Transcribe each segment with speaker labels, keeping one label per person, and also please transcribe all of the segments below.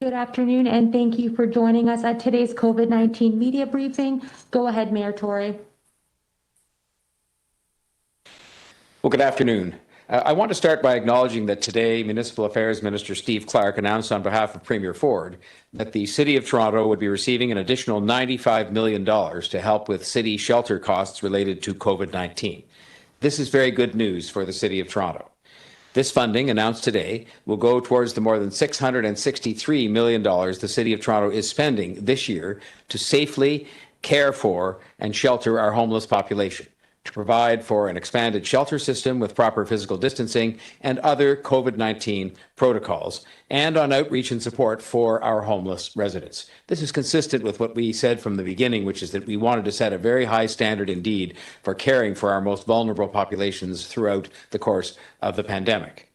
Speaker 1: Good afternoon, and thank you for joining us at today's COVID-19 media briefing. Go ahead, Mayor Tory.
Speaker 2: Well, good afternoon. I want to start by acknowledging that today Municipal Affairs Minister Steve Clark announced on behalf of Premier Ford that the City of Toronto would be receiving an additional $95 million to help with city shelter costs related to COVID-19. This is very good news for the City of Toronto. This funding, announced today, will go towards the more than $663 million the City of Toronto is spending this year to safely care for and shelter our homeless population, to provide for an expanded shelter system with proper physical distancing and other COVID-19 protocols, and on outreach and support for our homeless residents. This is consistent with what we said from the beginning, which is that we wanted to set a very high standard indeed for caring for our most vulnerable populations throughout the course of the pandemic.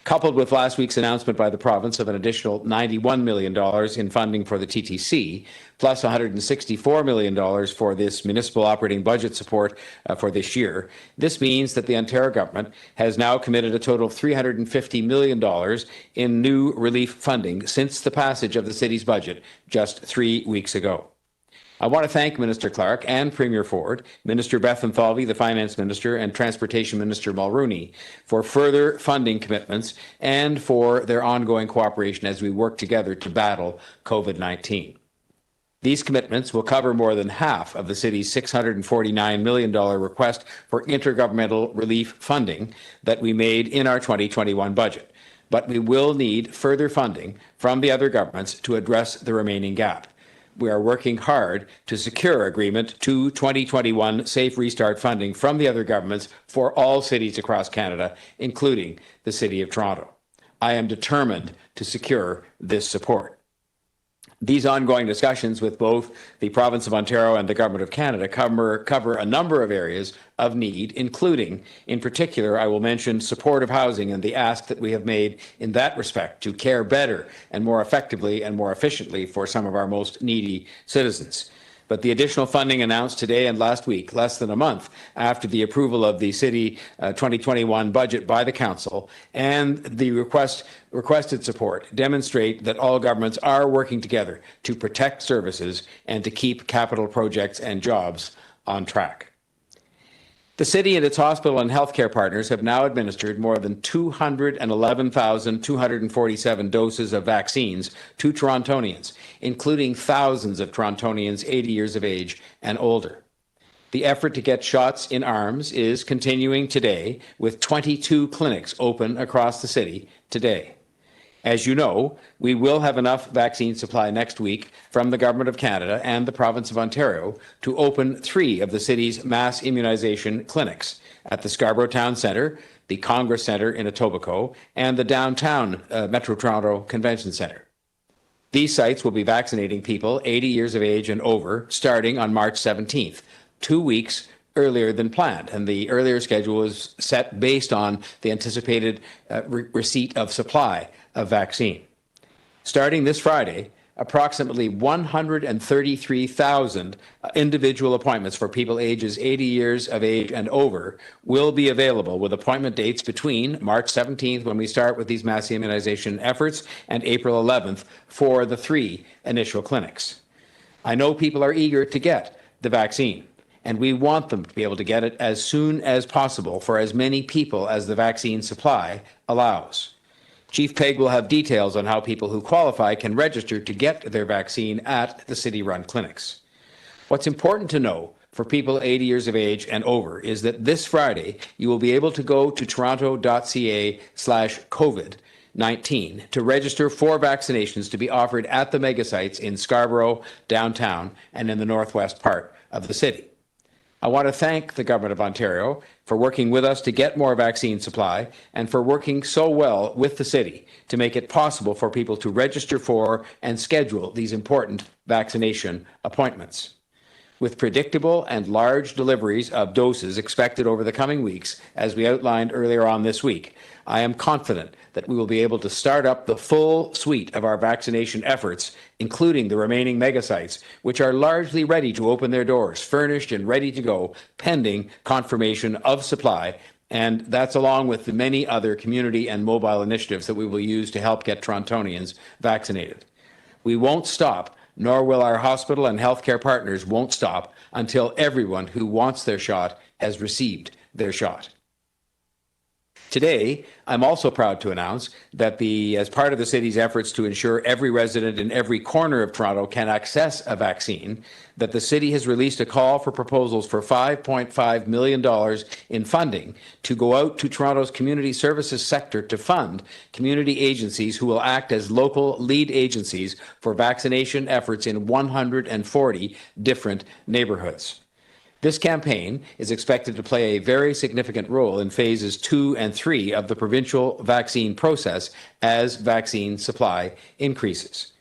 Speaker 2: Coupled with last week's announcement by the province of an additional $91 million in funding for the TTC, plus $164 million for this municipal operating budget support for this year, this means that the Ontario government has now committed a total of $350 million in new relief funding since the passage of the city's budget just 3 weeks ago. I want to thank Minister Clark and Premier Ford, Minister Bethlenfalvy, the Finance Minister, and Transportation Minister Mulrooney for further funding commitments and for their ongoing cooperation as we work together to battle COVID-19. These commitments will cover more than half of the city's $649 million request for intergovernmental relief funding that we made in our 2021 budget. But we will need further funding from the other governments to address the remaining gap. We are working hard to secure agreement to 2021 Safe Restart funding from the other governments for all cities across Canada, including the City of Toronto. I am determined to secure this support. These ongoing discussions with both the Province of Ontario and the Government of Canada cover a number of areas of need, including, in particular, I will mention supportive housing and the ask that we have made in that respect to care better and more effectively and more efficiently for some of our most needy citizens. But the additional funding announced today and last week, less than a month after the approval of the City 2021 budget by the Council, and the requested support demonstrate that all governments are working together to protect services and to keep capital projects and jobs on track. The City and its hospital and healthcare partners have now administered more than 211,247 doses of vaccines to Torontonians, including thousands of Torontonians 80 years of age and older. The effort to get shots in arms is continuing today, with 22 clinics open across the city today. As you know, we will have enough vaccine supply next week from the Government of Canada and the Province of Ontario to open 3 of the city's mass immunization clinics at the Scarborough Town Centre, the Congress Centre in Etobicoke, and the downtown Metro Toronto Convention Centre. These sites will be vaccinating people 80 years of age and over starting on March 17th, 2 weeks earlier than planned, and the earlier schedule was set based on the anticipated receipt of supply of vaccine. Starting this Friday, approximately 133,000 individual appointments for people ages 80 years of age and over will be available, with appointment dates between March 17th, when we start with these mass immunization efforts, and April 11th for the 3 initial clinics. I know people are eager to get the vaccine, and we want them to be able to get it as soon as possible for as many people as the vaccine supply allows. Chief Pegg will have details on how people who qualify can register to get their vaccine at the city-run clinics. What's important to know for people 80 years of age and over is that this Friday, you will be able to go to toronto.ca/COVID-19 to register for vaccinations to be offered at the megasites in Scarborough, downtown, and in the northwest part of the city. I want to thank the Government of Ontario for working with us to get more vaccine supply and for working so well with the city to make it possible for people to register for and schedule these important vaccination appointments. With predictable and large deliveries of doses expected over the coming weeks, as we outlined earlier on this week, I am confident that we will be able to start up the full suite of our vaccination efforts, including the remaining megasites, which are largely ready to open their doors, furnished and ready to go, pending confirmation of supply. And that's along with the many other community and mobile initiatives that we will use to help get Torontonians vaccinated. We won't stop, nor will our hospital and healthcare partners won't stop until everyone who wants their shot has received their shot. Today, I'm also proud to announce that as part of the city's efforts to ensure every resident in every corner of Toronto can access a vaccine, that the city has released a call for proposals for $5.5 million in funding to go out to Toronto's community services sector to fund community agencies who will act as local lead agencies for vaccination efforts in 140 different neighborhoods. This campaign is expected to play a very significant role in phases 2 and 3 of the provincial vaccine process as vaccine supply increases.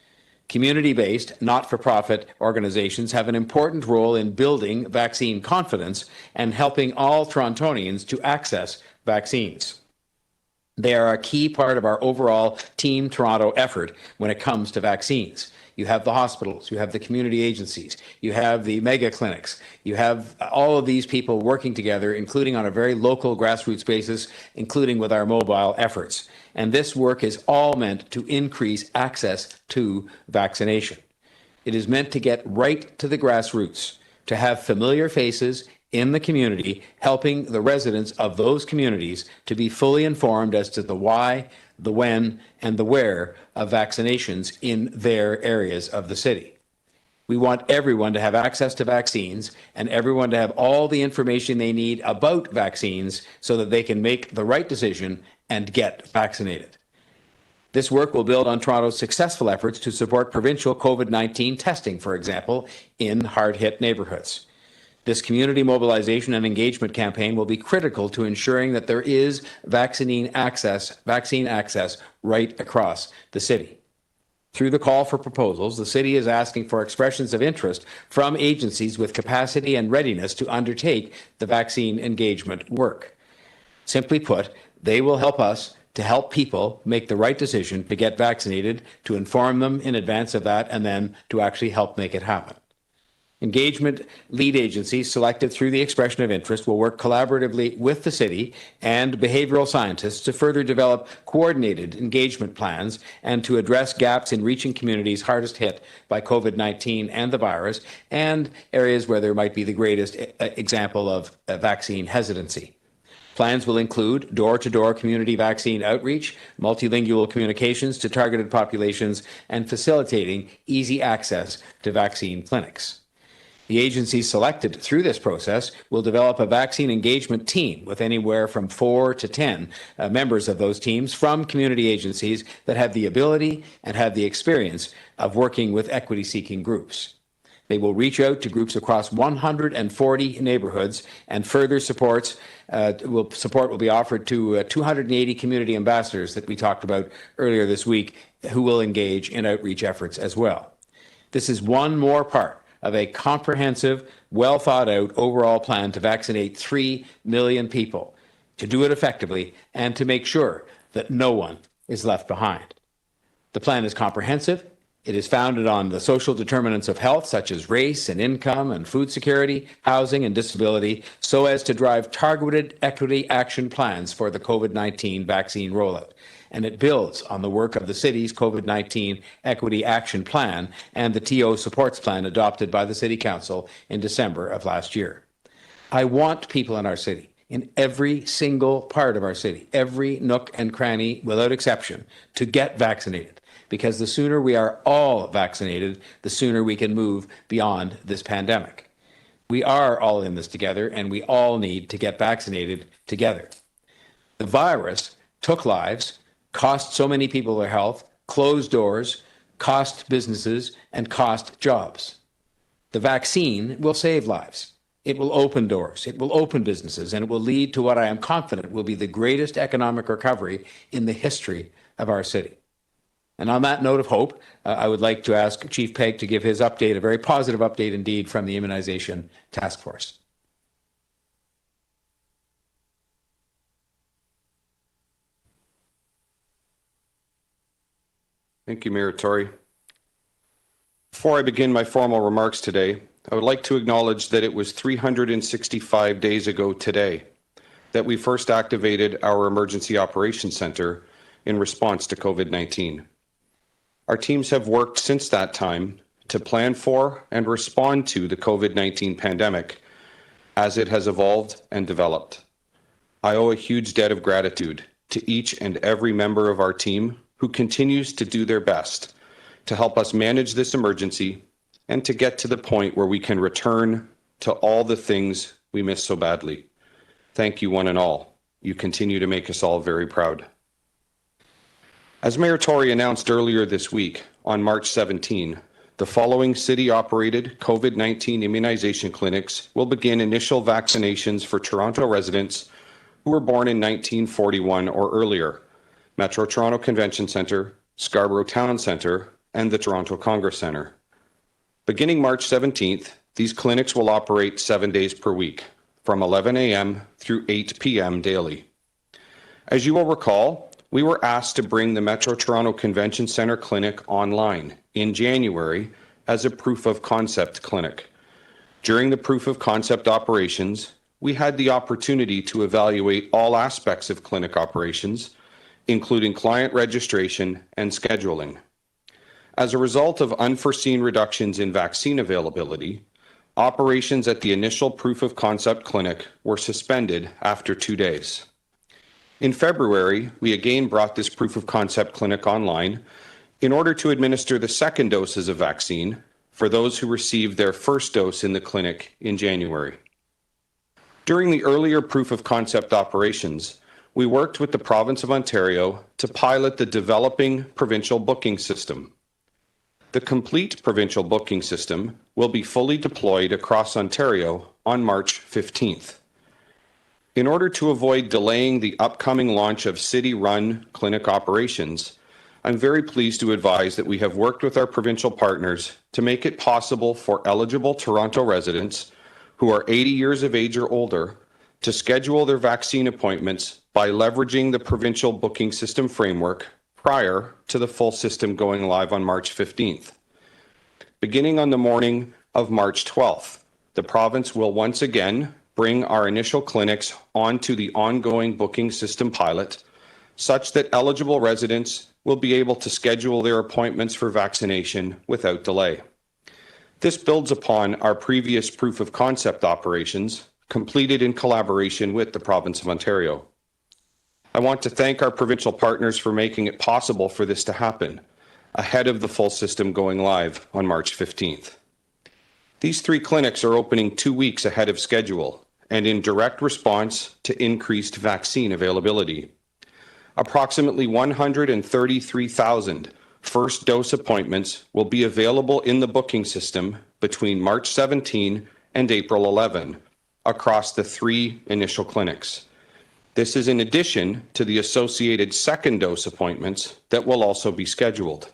Speaker 2: Community-based, not-for-profit organizations have an important role in building vaccine confidence and helping all Torontonians to access vaccines. They are a key part of our overall Team Toronto effort when it comes to vaccines. You have the hospitals, you have the community agencies, you have the mega clinics, you have all of these people working together, including on a very local grassroots basis, including with our mobile efforts. And this work is all meant to increase access to vaccination. It is meant to get right to the grassroots, to have familiar faces in the community, helping the residents of those communities to be fully informed as to the why, the when, and the where of vaccinations in their areas of the city. We want everyone to have access to vaccines and everyone to have all the information they need about vaccines so that they can make the right decision and get vaccinated. This work will build on Toronto's successful efforts to support provincial COVID-19 testing, for example, in hard-hit neighborhoods. This community mobilization and engagement campaign will be critical to ensuring that there is vaccine access right across the city. Through the call for proposals, the city is asking for expressions of interest from agencies with capacity and readiness to undertake the vaccine engagement work. Simply put, they will help us to help people make the right decision to get vaccinated, to inform them in advance of that, and then to actually help make it happen. Engagement lead agencies selected through the expression of interest will work collaboratively with the city and behavioral scientists to further develop coordinated engagement plans and to address gaps in reaching communities hardest hit by COVID-19 and the virus, and areas where there might be the greatest example of vaccine hesitancy. Plans will include door-to-door community vaccine outreach, multilingual communications to targeted populations, and facilitating easy access to vaccine clinics. The agencies selected through this process will develop a vaccine engagement team with anywhere from 4 to 10 members of those teams from community agencies that have the ability and have the experience of working with equity-seeking groups. They will reach out to groups across 140 neighborhoods, and further support will be offered to 280 community ambassadors that we talked about earlier this week, who will engage in outreach efforts as well. This is one more part of a comprehensive, well-thought-out overall plan to vaccinate 3 million people, to do it effectively, and to make sure that no one is left behind. The plan is comprehensive. It is founded on the social determinants of health, such as race and income and food security, housing and disability, so as to drive targeted equity action plans for the COVID-19 vaccine rollout. And it builds on the work of the city's COVID-19 Equity Action Plan and the TO Supports Plan adopted by the City Council in December of last year. I want people in our city, in every single part of our city, every nook and cranny, without exception, to get vaccinated, because the sooner we are all vaccinated, the sooner we can move beyond this pandemic. We are all in this together, and we all need to get vaccinated together. The virus took lives, cost so many people their health, closed doors, cost businesses, and cost jobs. The vaccine will save lives. It will open doors, it will open businesses, and it will lead to what I am confident will be the greatest economic recovery in the history of our city. And on that note of hope, I would like to ask Chief Pegg to give his update, a very positive update indeed, from the Immunization Task Force.
Speaker 3: Thank you, Mayor Tory. Before I begin my formal remarks today, I would like to acknowledge that it was 365 days ago today that we first activated our Emergency Operations Center in response to COVID-19. Our teams have worked since that time to plan for and respond to the COVID-19 pandemic as it has evolved and developed. I owe a huge debt of gratitude to each and every member of our team who continues to do their best to help us manage this emergency and to get to the point where we can return to all the things we miss so badly. Thank you, one and all. You continue to make us all very proud. As Mayor Tory announced earlier this week, on March 17, the following city-operated COVID-19 immunization clinics will begin initial vaccinations for Toronto residents who were born in 1941 or earlier: Metro Toronto Convention Centre, Scarborough Town Centre, and the Toronto Congress Centre. Beginning March 17th, these clinics will operate 7 days per week, from 11 a.m. through 8 p.m. daily. As you will recall, we were asked to bring the Metro Toronto Convention Centre clinic online in January as a proof of concept clinic. During the proof of concept operations, we had the opportunity to evaluate all aspects of clinic operations, including client registration and scheduling. As a result of unforeseen reductions in vaccine availability, operations at the initial proof of concept clinic were suspended after 2 days. In February, we again brought this proof of concept clinic online in order to administer the second doses of vaccine for those who received their first dose in the clinic in January. During the earlier proof of concept operations, we worked with the province of Ontario to pilot the developing provincial booking system. The complete provincial booking system will be fully deployed across Ontario on March 15th. In order to avoid delaying the upcoming launch of city-run clinic operations, I'm very pleased to advise that we have worked with our provincial partners to make it possible for eligible Toronto residents who are 80 years of age or older to schedule their vaccine appointments by leveraging the provincial booking system framework prior to the full system going live on March 15th. Beginning on the morning of March 12th, the province will once again bring our initial clinics onto the ongoing booking system pilot, such that eligible residents will be able to schedule their appointments for vaccination without delay. This builds upon our previous proof of concept operations completed in collaboration with the province of Ontario. I want to thank our provincial partners for making it possible for this to happen ahead of the full system going live on March 15th. These 3 clinics are opening 2 weeks ahead of schedule and in direct response to increased vaccine availability. Approximately 133,000 first dose appointments will be available in the booking system between March 17 and April 11 across the 3 initial clinics. This is in addition to the associated second dose appointments that will also be scheduled.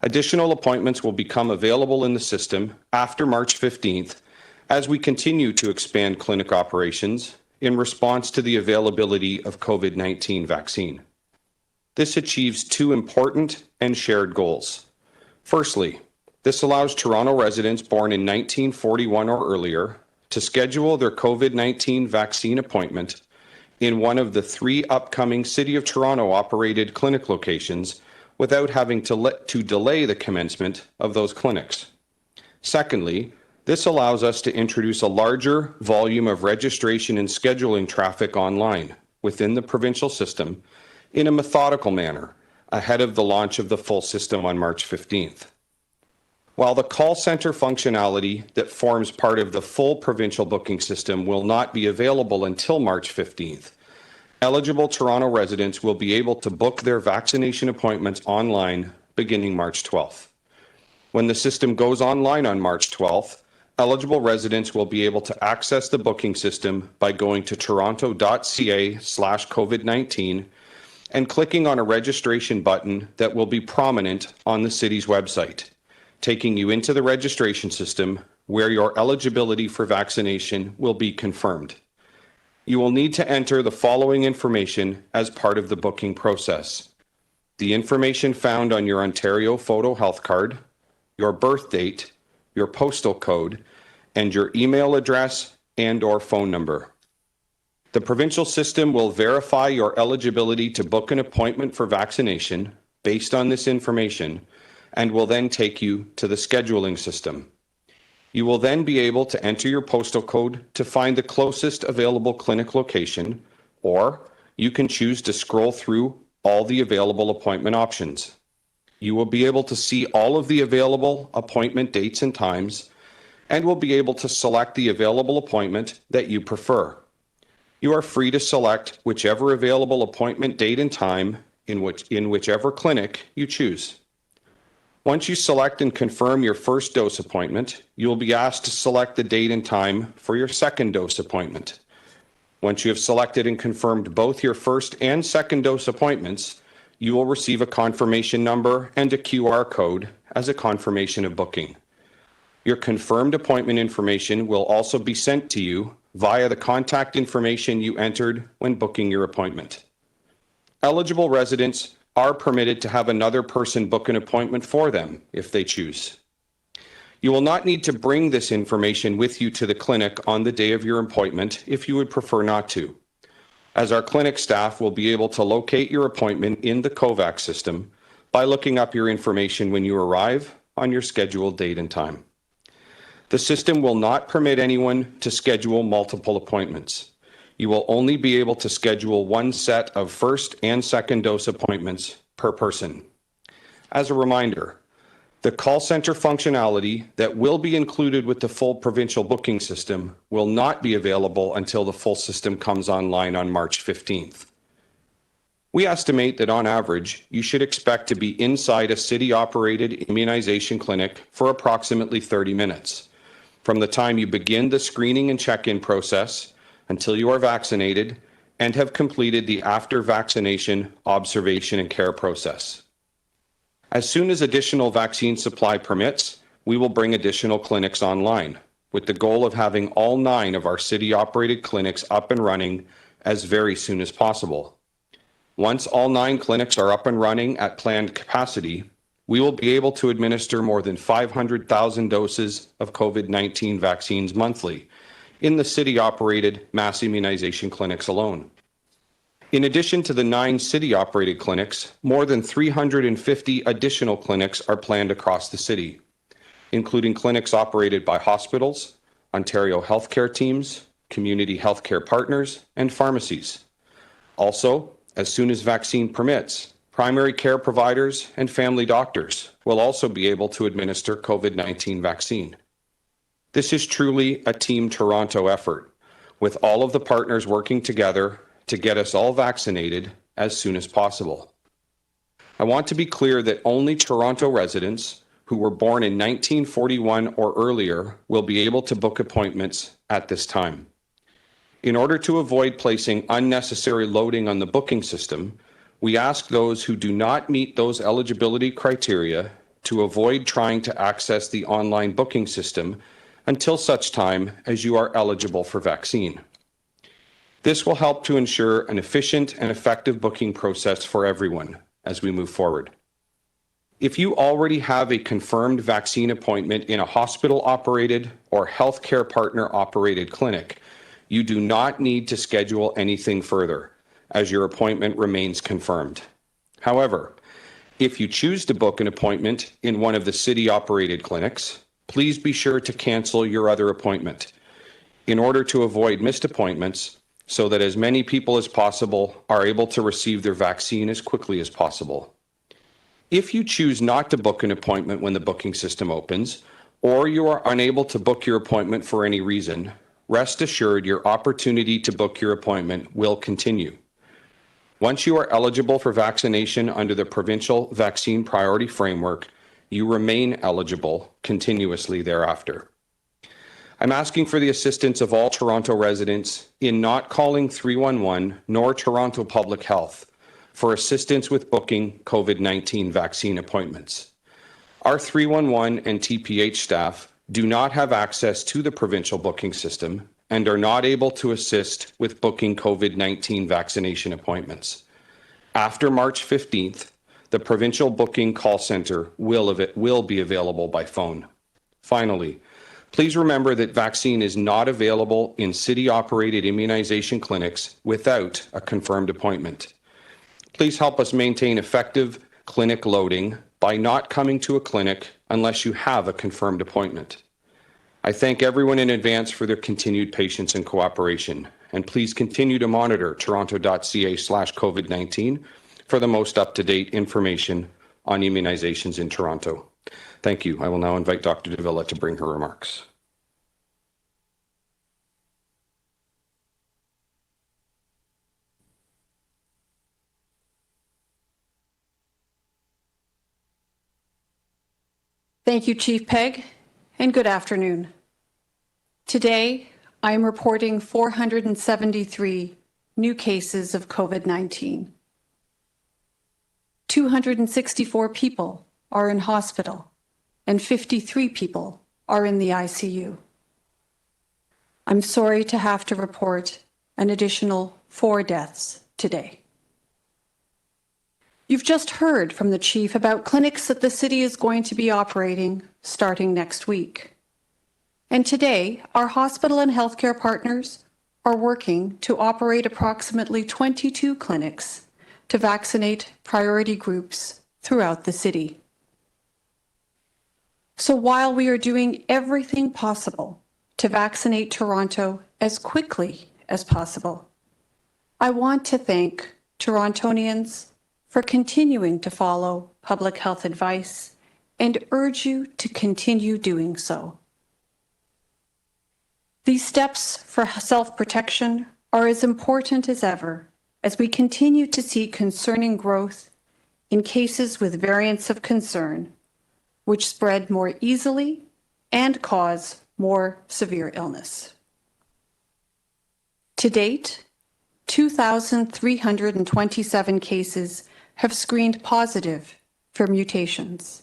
Speaker 3: Additional appointments will become available in the system after March 15th as we continue to expand clinic operations in response to the availability of COVID-19 vaccine. This achieves 2 important and shared goals. Firstly, this allows Toronto residents born in 1941 or earlier to schedule their COVID-19 vaccine appointment in one of the 3 upcoming City of Toronto operated clinic locations without having to delay the commencement of those clinics. Secondly, this allows us to introduce a larger volume of registration and scheduling traffic online within the provincial system in a methodical manner ahead of the launch of the full system on March 15th. While the call center functionality that forms part of the full provincial booking system will not be available until March 15th, eligible Toronto residents will be able to book their vaccination appointments online beginning March 12th. When the system goes online on March 12th, eligible residents will be able to access the booking system by going to toronto.ca/COVID-19 and clicking on a registration button that will be prominent on the city's website, taking you into the registration system where your eligibility for vaccination will be confirmed. You will need to enter the following information as part of the booking process: the information found on your Ontario Photo Health Card, your birth date, your postal code, and your email address and/or phone number. The provincial system will verify your eligibility to book an appointment for vaccination based on this information and will then take you to the scheduling system. You will then be able to enter your postal code to find the closest available clinic location, or you can choose to scroll through all the available appointment options. You will be able to see all of the available appointment dates and times, and will be able to select the available appointment that you prefer. You are free to select whichever available appointment date and time in whichever clinic you choose. Once you select and confirm your first dose appointment, you will be asked to select the date and time for your second dose appointment. Once you have selected and confirmed both your first and second dose appointments, you will receive a confirmation number and a QR code as a confirmation of booking. Your confirmed appointment information will also be sent to you via the contact information you entered when booking your appointment. Eligible residents are permitted to have another person book an appointment for them if they choose. You will not need to bring this information with you to the clinic on the day of your appointment if you would prefer not to, as our clinic staff will be able to locate your appointment in the COVAX system by looking up your information when you arrive on your scheduled date and time. The system will not permit anyone to schedule multiple appointments. You will only be able to schedule one set of first and second dose appointments per person. As a reminder, the call center functionality that will be included with the full provincial booking system will not be available until the full system comes online on March 15th. We estimate that on average, you should expect to be inside a city-operated immunization clinic for approximately 30 minutes, from the time you begin the screening and check-in process until you are vaccinated and have completed the after-vaccination observation and care process. As soon as additional vaccine supply permits, we will bring additional clinics online, with the goal of having all 9 of our city-operated clinics up and running as very soon as possible. Once all 9 clinics are up and running at planned capacity, we will be able to administer more than 500,000 doses of COVID-19 vaccines monthly in the city-operated mass immunization clinics alone. In addition to the 9 city-operated clinics, more than 350 additional clinics are planned across the city, including clinics operated by hospitals, Ontario healthcare teams, community healthcare partners, and pharmacies. Also, as soon as vaccine permits, primary care providers and family doctors will also be able to administer COVID-19 vaccine. This is truly a Team Toronto effort, with all of the partners working together to get us all vaccinated as soon as possible. I want to be clear that only Toronto residents who were born in 1941 or earlier will be able to book appointments at this time. In order to avoid placing unnecessary loading on the booking system, we ask those who do not meet those eligibility criteria to avoid trying to access the online booking system until such time as you are eligible for vaccine. This will help to ensure an efficient and effective booking process for everyone as we move forward. If you already have a confirmed vaccine appointment in a hospital-operated or healthcare partner-operated clinic, you do not need to schedule anything further, as your appointment remains confirmed. However, if you choose to book an appointment in one of the city-operated clinics, please be sure to cancel your other appointment in order to avoid missed appointments so that as many people as possible are able to receive their vaccine as quickly as possible. If you choose not to book an appointment when the booking system opens, or you are unable to book your appointment for any reason, rest assured your opportunity to book your appointment will continue. Once you are eligible for vaccination under the Provincial Vaccine Priority Framework, you remain eligible continuously thereafter. I'm asking for the assistance of all Toronto residents in not calling 311 nor Toronto Public Health for assistance with booking COVID-19 vaccine appointments. Our 311 and TPH staff do not have access to the provincial booking system and are not able to assist with booking COVID-19 vaccination appointments. After March 15th, the provincial booking call center will be available by phone. Finally, please remember that vaccine is not available in city-operated immunization clinics without a confirmed appointment. Please help us maintain effective clinic loading by not coming to a clinic unless you have a confirmed appointment. I thank everyone in advance for their continued patience and cooperation, and please continue to monitor toronto.ca/COVID-19 for the most up-to-date information on immunizations in Toronto. Thank you. I will now invite Dr. Davila to bring her remarks.
Speaker 4: Thank you, Chief Pegg, and good afternoon. Today, I am reporting 473 new cases of COVID-19. 264 people are in hospital, and 53 people are in the ICU. I'm sorry to have to report an additional 4 deaths today. You've just heard from the Chief about clinics that the city is going to be operating starting next week. And today, our hospital and healthcare partners are working to operate approximately 22 clinics to vaccinate priority groups throughout the city. So while we are doing everything possible to vaccinate Toronto as quickly as possible, I want to thank Torontonians for continuing to follow public health advice and urge you to continue doing so. These steps for self-protection are as important as ever as we continue to see concerning growth in cases with variants of concern, which spread more easily and cause more severe illness. To date, 2,327 cases have screened positive for mutations.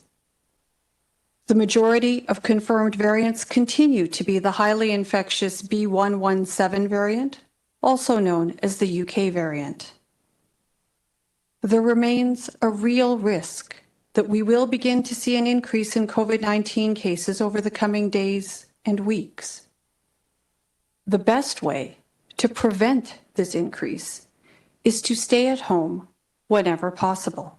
Speaker 4: The majority of confirmed variants continue to be the highly infectious B117 variant, also known as the UK variant. There remains a real risk that we will begin to see an increase in COVID-19 cases over the coming days and weeks. The best way to prevent this increase is to stay at home whenever possible.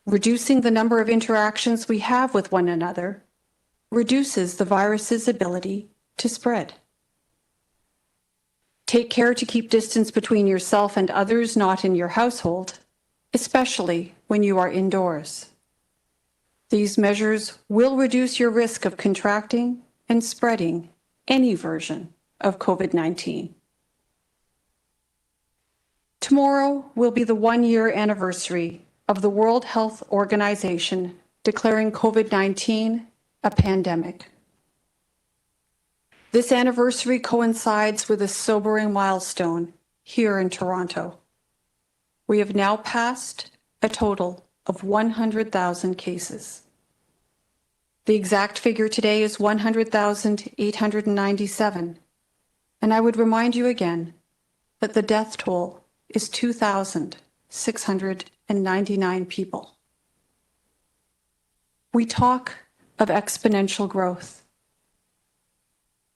Speaker 4: Reducing the number of interactions we have with one another reduces the virus's ability to spread. Take care to keep distance between yourself and others not in your household, especially when you are indoors. These measures will reduce your risk of contracting and spreading any version of COVID-19. Tomorrow will be the 1-year anniversary of the World Health Organization declaring COVID-19 a pandemic. This anniversary coincides with a sobering milestone here in Toronto. We have now passed a total of 100,000 cases. The exact figure today is 100,897, and I would remind you again that the death toll is 2,699 people. We talk of exponential growth.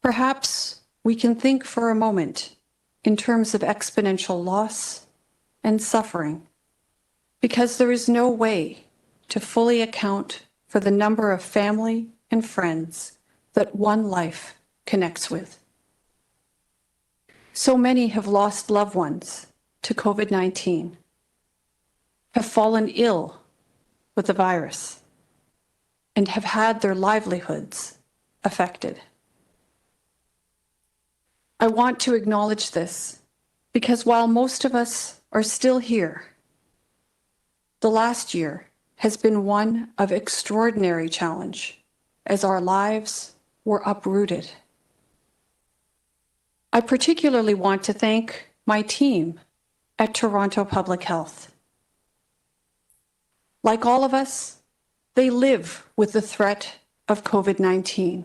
Speaker 4: Perhaps we can think for a moment in terms of exponential loss and suffering, because there is no way to fully account for the number of family and friends that one life connects with. So many have lost loved ones to COVID-19, have fallen ill with the virus, and have had their livelihoods affected. I want to acknowledge this because while most of us are still here, the last year has been one of extraordinary challenge as our lives were uprooted. I particularly want to thank my team at Toronto Public Health. Like all of us, they live with the threat of COVID-19.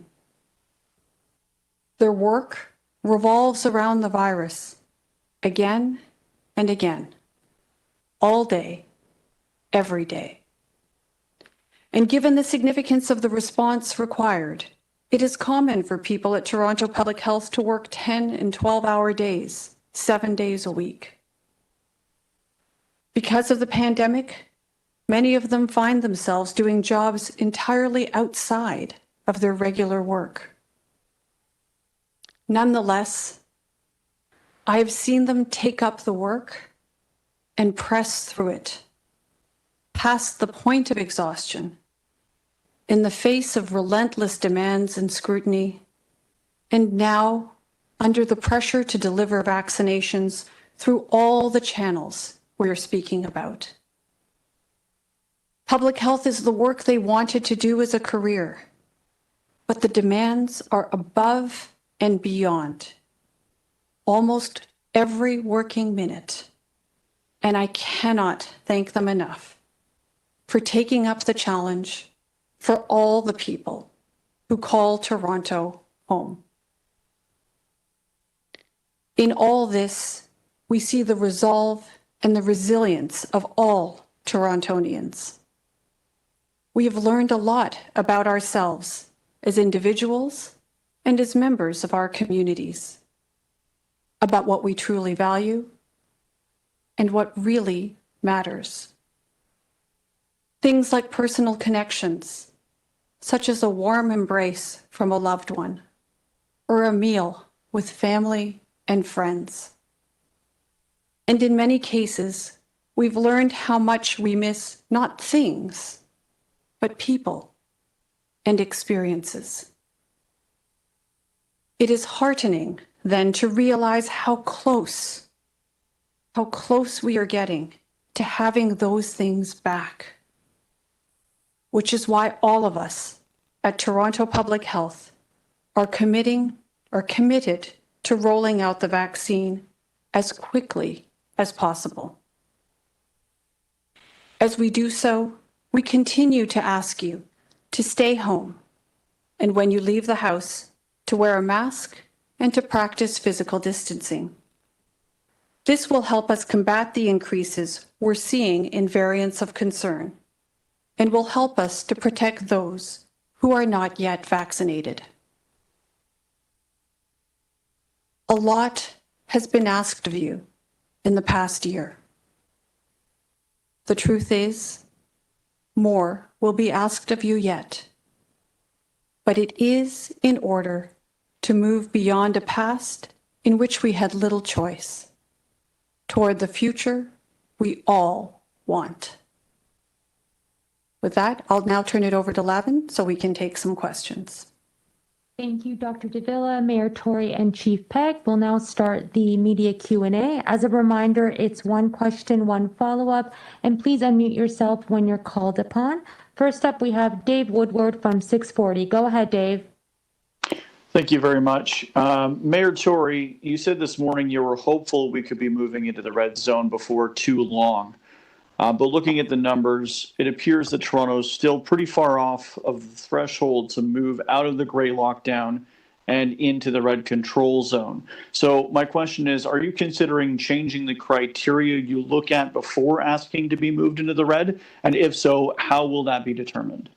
Speaker 4: Their work revolves around the virus again and again, all day, every day. And given the significance of the response required, it is common for people at Toronto Public Health to work 10 and 12-hour days, 7 days a week. Because of the pandemic, Many of them find themselves doing jobs entirely outside of their regular work. Nonetheless, I have seen them take up the work and press through it, past the point of exhaustion, in the face of relentless demands and scrutiny, and now under the pressure to deliver vaccinations through all the channels we're speaking about. Public health is the work they wanted to do as a career, but the demands are above and beyond almost every working minute, and I cannot thank them enough for taking up the challenge for all the people who call Toronto home. In all this, we see the resolve and the resilience of all Torontonians. We have learned a lot about ourselves as individuals and as members of our communities, about what we truly value and what really matters. Things like personal connections, such as a warm embrace from a loved one, or a meal with family and friends. And in many cases, we've learned how much we miss not things, but people and experiences. It is heartening then to realize how close we are getting to having those things back, which is why all of us at Toronto Public Health are committed to rolling out the vaccine as quickly as possible. As we do so, we continue to ask you to stay home, and when you leave the house, to wear a mask and to practice physical distancing. This will help us combat the increases we're seeing in variants of concern and will help us to protect those who are not yet vaccinated. A lot has been asked of you in the past year. The truth is, more will be asked of you yet, but it is in order to move beyond a past in which we had little choice, toward the future we all want. With that, I'll now turn it over to Lavin so we can take some questions.
Speaker 1: Thank you, Dr. Davila, Mayor Tory, and Chief Pegg. We'll now start the media Q&A. As a reminder, it's one question, one follow-up, and please unmute yourself when you're called upon. First up, we have Dave Woodward from 640. Go ahead, Dave.
Speaker 5: Thank you very much. Mayor Tory, you said this morning you were hopeful we could be moving into the red zone before too long. But looking at the numbers, it appears that Toronto is still pretty far off of the threshold to move out of the gray lockdown and into the red control zone. So my question is, are you considering changing the criteria you look at before asking to be moved into the red? And if so, how will that be determined?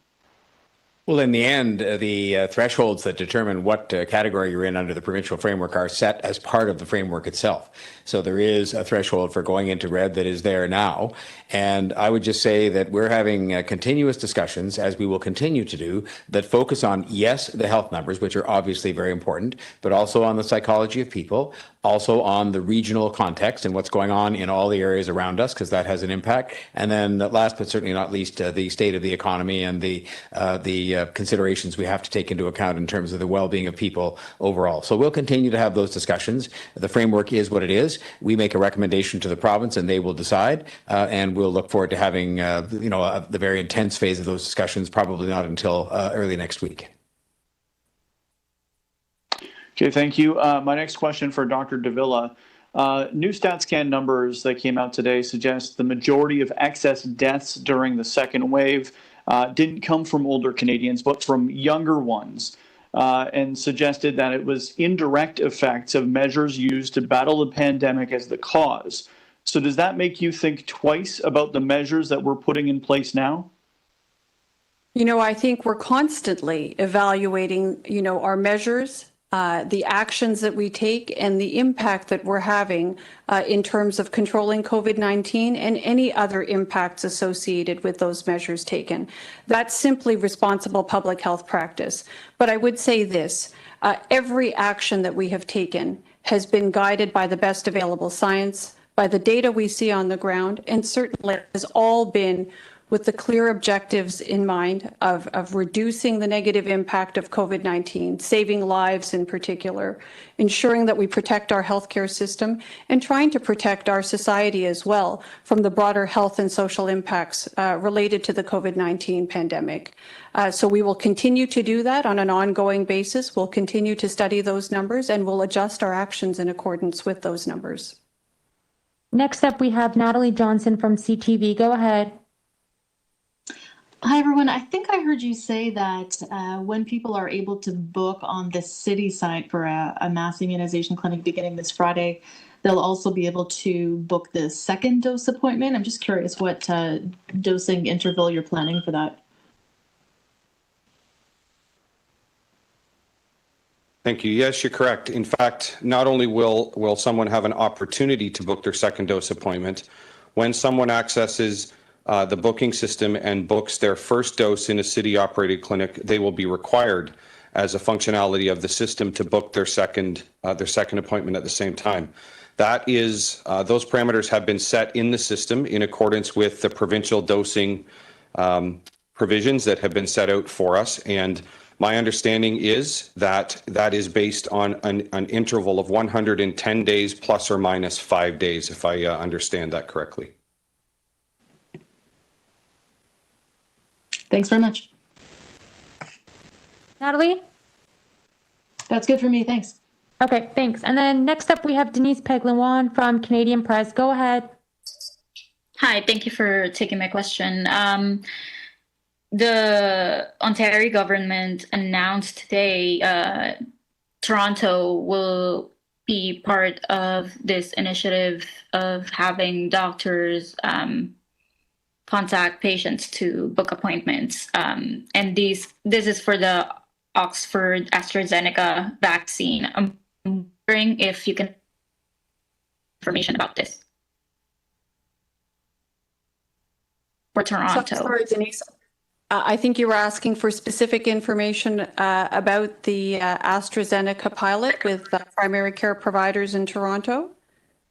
Speaker 2: Well, in the end, the thresholds that determine what category you're in under the provincial framework are set as part of the framework itself. So there is a threshold for going into red that is there now. And I would just say that we're having continuous discussions, as we will continue to do, that focus on, yes, the health numbers, which are obviously very important, but also on the psychology of people, also on the regional context and what's going on in all the areas around us, because that has an impact. And then last but certainly not least, the state of the economy and the considerations we have to take into account in terms of the well-being of people overall. So we'll continue to have those discussions. The framework is what it is. We make a recommendation to the province and they will decide. And we'll look forward to having, the very intense phase of those discussions, probably not until early next week.
Speaker 5: Okay, thank you. My next question for Dr. Davila. New StatsCan numbers that came out today suggest the majority of excess deaths during the second wave didn't come from older Canadians, but from younger ones, and suggested that it was indirect effects of measures used to battle the pandemic as the cause. So does that make you think twice about the measures that we're putting in place now?
Speaker 4: I think we're constantly evaluating, our measures the actions that we take and the impact that we're having in terms of controlling COVID-19 and any other impacts associated with those measures taken. That's simply responsible public health practice. But I would say this, every action that we have taken has been guided by the best available science, by the data we see on the ground, and certainly has all been with the clear objectives in mind of reducing the negative impact of COVID-19, saving lives in particular, ensuring that we protect our healthcare system, and trying to protect our society as well from the broader health and social impacts related to the COVID-19 pandemic. So we will continue to do that on an ongoing basis. We'll continue to study those numbers, and we'll adjust our actions in accordance with those numbers.
Speaker 1: Next up, we have Natalie Johnson from CTV. Go ahead.
Speaker 6: Hi, everyone. I think I heard you say that when people are able to book on the city site for a mass immunization clinic beginning this Friday, they'll also be able to book the second dose appointment. I'm just curious what dosing interval you're planning for that.
Speaker 3: Thank you. Yes, you're correct. In fact, not only will someone have an opportunity to book their second dose appointment, when someone accesses the booking system and books their first dose in a city-operated clinic, they will be required, as a functionality of the system, to book their second appointment at the same time. That is, those parameters have been set in the system in accordance with the provincial dosing provisions that have been set out for us. And my understanding is that that is based on an interval of 110 days plus or minus 5 days, if I understand that correctly.
Speaker 6: Thanks very much.
Speaker 1: Natalie?
Speaker 6: That's good for me. Thanks.
Speaker 1: Okay, thanks. And then next up, we have Denise Pegg-Lewan from Canadian Press. Go ahead.
Speaker 7: Hi, thank you for taking my question. The Ontario government announced today Toronto will be part of this initiative of having doctors contact patients to book appointments. And this is for the Oxford AstraZeneca vaccine. I'm wondering if you can information about this for Toronto.
Speaker 4: Sorry, Denise. I think you were asking for specific information about the AstraZeneca pilot with primary care providers in Toronto.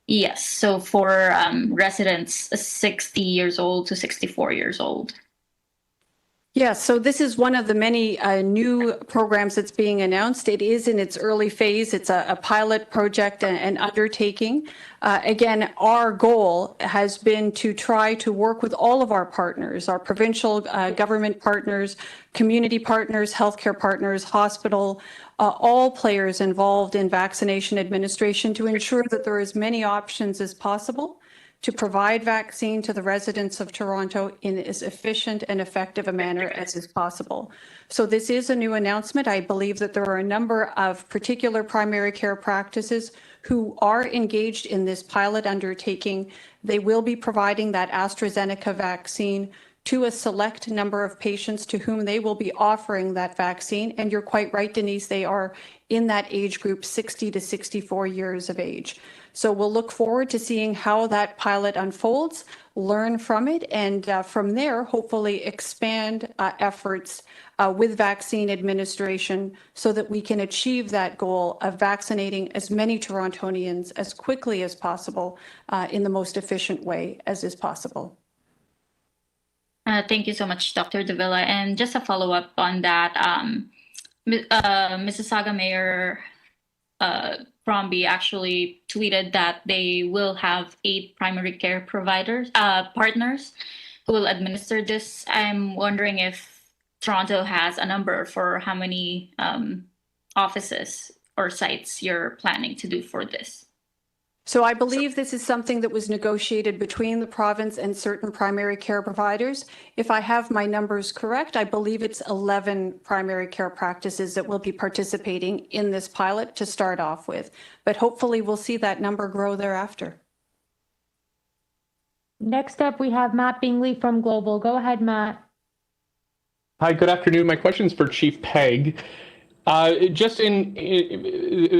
Speaker 7: Yes, so for residents 60 years old to 64 years old.
Speaker 4: Yes, so this is one of the many new programs that's being announced. It is in its early phase. It's a pilot project and undertaking. Again, our goal has been to try to work with all of our partners, our provincial government partners, community partners, healthcare partners, hospital, all players involved in vaccination administration to ensure that there are as many options as possible to provide vaccine to the residents of Toronto in as efficient and effective a manner as is possible. So this is a new announcement. I believe that there are a number of particular primary care practices who are engaged in this pilot undertaking. They will be providing that AstraZeneca vaccine to a select number of patients to whom they will be offering that vaccine. And you're quite right, Denise, they are in that age group 60 to 64 years of age. So we'll look forward to seeing how that pilot unfolds, learn from it, and from there, hopefully expand efforts with vaccine administration so that we can achieve that goal of vaccinating as many Torontonians as quickly as possible in the most efficient way as is possible.
Speaker 7: Thank you so much, Dr. Davila. And just a follow-up on that, Mississauga Mayor Crombie actually tweeted that they will have 8 primary care providers, partners who will administer this. I'm wondering if Toronto has a number for how many offices or sites you're planning to do for this.
Speaker 4: So I believe this is something that was negotiated between the province and certain primary care providers. If I have my numbers correct, I believe it's 11 primary care practices that will be participating in this pilot to start off with. But hopefully we'll see that number grow thereafter.
Speaker 1: Next up, we have Matt Bingley from Global. Go ahead, Matt.
Speaker 8: Hi, good afternoon. My question is for Chief Pegg. Just in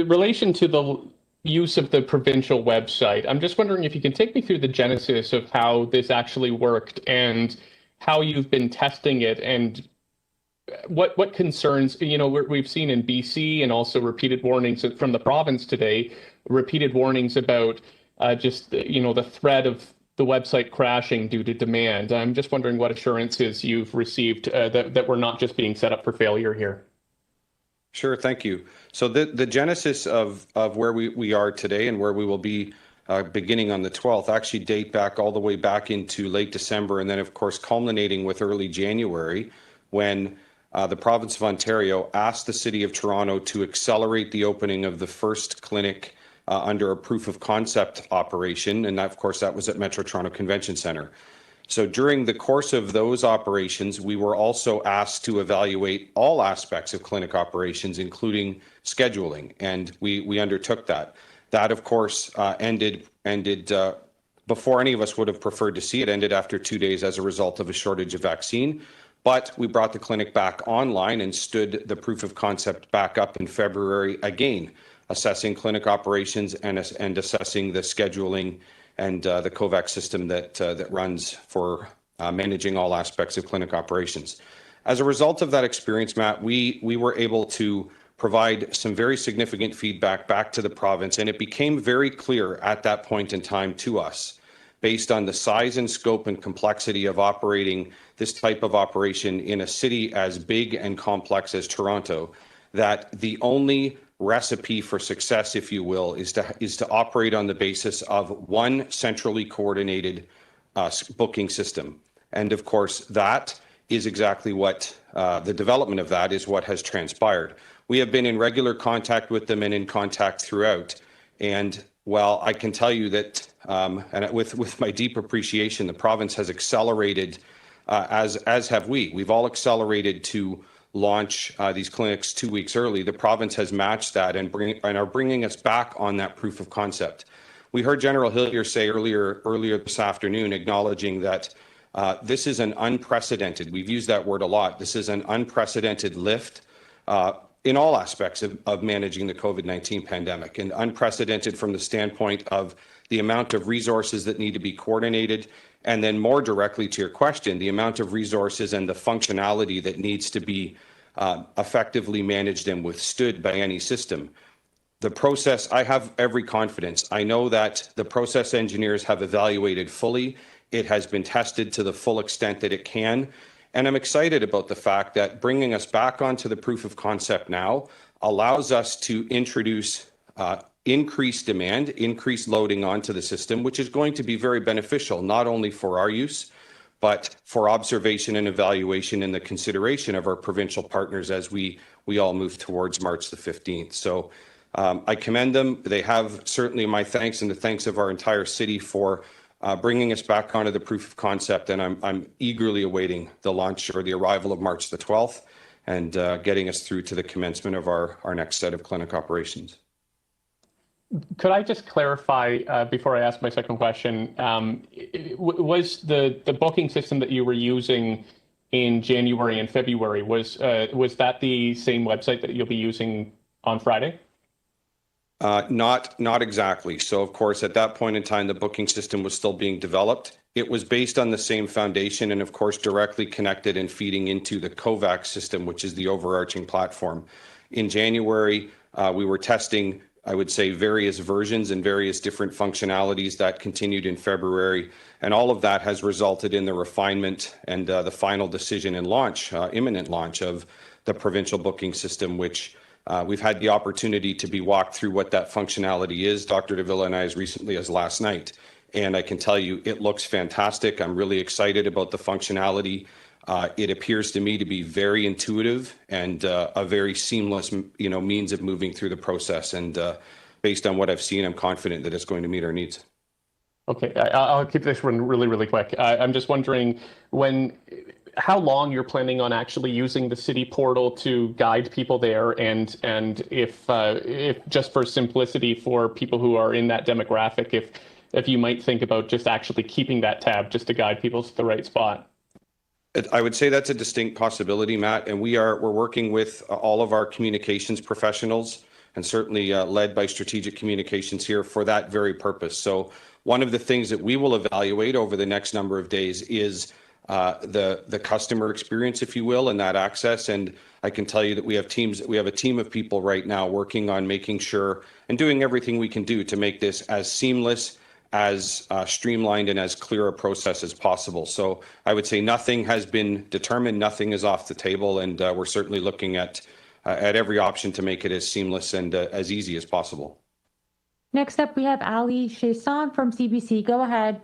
Speaker 8: relation to the use of the provincial website, I'm just wondering if you can take me through the genesis of how this actually worked and how you've been testing it and what concerns, we've seen in BC and also repeated warnings from the province today, repeated warnings about the threat of the website crashing due to demand. I'm just wondering what assurances you've received that we're not just being set up for failure here.
Speaker 3: Sure, thank you. So the genesis of where we are today and where we will be beginning on the 12th actually date back all the way back into late December, and then of course culminating with early January when the province of Ontario asked the City of Toronto to accelerate the opening of the first clinic under a proof of concept operation, and that, of course, that was at Metro Toronto Convention Centre. So during the course of those operations, we were also asked to evaluate all aspects of clinic operations, including scheduling, and we undertook that. That, of course, ended before any of us would have preferred to see it, ended after 2 days as a result of a shortage of vaccine. But we brought the clinic back online and stood the proof of concept back up in February again, assessing clinic operations and assessing the scheduling and the COVAX system that runs for managing all aspects of clinic operations. As a result of that experience, Matt, we were able to provide some very significant feedback back to the province, and it became very clear at that point in time to us, based on the size and scope and complexity of operating this type of operation in a city as big and complex as Toronto, that the only recipe for success, if you will, is to operate on the basis of one centrally coordinated booking system. And of course, that is exactly what the development of that is what has transpired. We have been in regular contact with them and in contact throughout. And while I can tell you that, and with my deep appreciation, the province has accelerated, as have we. We've all accelerated to launch these clinics 2 weeks early. The province has matched that and are bringing us back on that proof of concept. We heard General Hillier say earlier this afternoon, acknowledging that this is an unprecedented, we've used that word a lot, this is an unprecedented lift in all aspects of managing the COVID-19 pandemic, and unprecedented from the standpoint of the amount of resources that need to be coordinated, and then more directly to your question, the amount of resources and the functionality that needs to be effectively managed and withstood by any system. The process, I have every confidence. I know that the process engineers have evaluated fully. It has been tested to the full extent that it can. And I'm excited about the fact that bringing us back onto the proof of concept now allows us to introduce increased demand, increased loading onto the system, which is going to be very beneficial, not only for our use, but for observation and evaluation and the consideration of our provincial partners as we all move towards March the 15th. So I commend them. They have certainly my thanks and the thanks of our entire city for bringing us back onto the proof of concept. And I'm eagerly awaiting the launch or the arrival of March the 12th and getting us through to the commencement of our next set of clinic operations.
Speaker 8: Could I just clarify before I ask my second question, was the booking system that you were using in January and February, was that the same website that you'll be using on Friday?
Speaker 3: Not exactly. So, of course, at that point in time, the booking system was still being developed. It was based on the same foundation and, of course, directly connected and feeding into the COVAX system, which is the overarching platform. In January, we were testing, I would say, various versions and various different functionalities that continued in February. And all of that has resulted in the refinement and the final decision and launch, imminent launch of the provincial booking system, which we've had the opportunity to be walked through what that functionality is, Dr. Davila and I, as recently as last night. And I can tell you it looks fantastic. I'm really excited about the functionality. It appears to me to be very intuitive and a very seamless, means of moving through the process. And based on what I've seen, I'm confident that it's going to meet our needs. Okay,
Speaker 8: I'll keep this one really, really quick. I'm just wondering how long you're planning on actually using the city portal to guide people there, and if just for simplicity for people who are in that demographic, if you might think about just actually keeping that tab just to guide people to the right spot.
Speaker 3: I would say that's a distinct possibility, Matt, and we're working with all of our communications professionals, and certainly led by strategic communications here for that very purpose. So one of the things that we will evaluate over the next number of days is the customer experience, if you will, and that access. And I can tell you that we have a team of people right now working on making sure and doing everything we can do to make this as seamless, as streamlined, and as clear a process as possible. So I would say nothing has been determined, nothing is off the table, and we're certainly looking at every option to make it as seamless and as easy as possible.
Speaker 1: Next up, we have Ali Chesson from CBC. Go ahead.